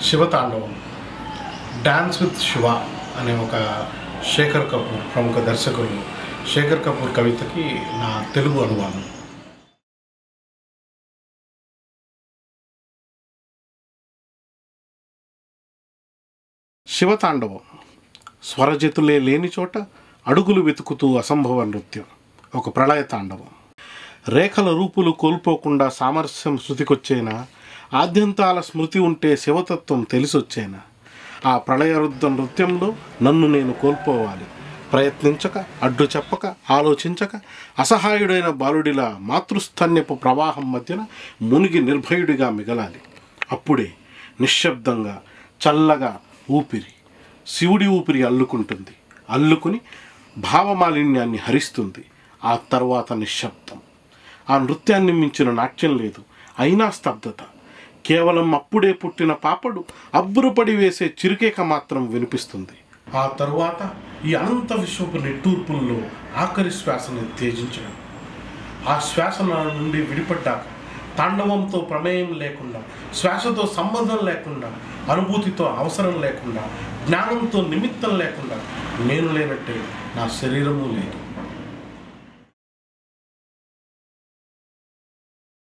Shivatandavam dance with Shiva అనే ఒక శేఖర్ కపూర్ ప్రముఖ దర్శకుడు శేఖర్ కపూర్ కవితకి నా తెలుగు అనువాదం. శివతాండవం స్వరజితులే లేని చోట అడుగులు వెతుకుతూ అసంభవ నృత్యం, ఒక ప్రళయ తాండవం. రేఖల రూపులు కోల్పోకుండా సామరస్యం శృతికొచ్చేనా, ఆద్యంతాల స్మృతి ఉంటే శివతత్వం తెలిసొచ్చేనా. ఆ ప్రళయరుద్ధ నృత్యంలో నన్ను నేను కోల్పోవాలి, ప్రయత్నించక, అడ్డు చెప్పక, ఆలోచించక, అసహాయుడైన బాలుడిలా మాతృస్థన్యపు ప్రవాహం మధ్యన మునిగి నిర్భయుడిగా మిగలాలి. అప్పుడే నిశ్శబ్దంగా చల్లగా ఊపిరి, శివుడి ఊపిరి అల్లుకుంటుంది. అల్లుకుని భావమాలిన్యాన్ని హరిస్తుంది. ఆ తర్వాత నిశ్శబ్దం. ఆ నృత్యాన్ని మించిన నాట్యం లేదు. అయినా స్తబ్దత. కేవలం అప్పుడే పుట్టిన పాపడు అబ్బురపడి వేసే చిరుకేక మాత్రం వినిపిస్తుంది. ఆ తరువాత ఈ అనంత విశ్వపు నిట్టూర్పుల్లో ఆఖరి శ్వాసని త్యజించడం. ఆ శ్వాస నుండి విడిపడ్డాక తాండవంతో ప్రమేయం లేకుండా, శ్వాసతో సంబంధం లేకుండా, అనుభూతితో అవసరం లేకుండా, జ్ఞానంతో నిమిత్తం లేకుండా నేను లేనట్టే నా శరీరము లేదు.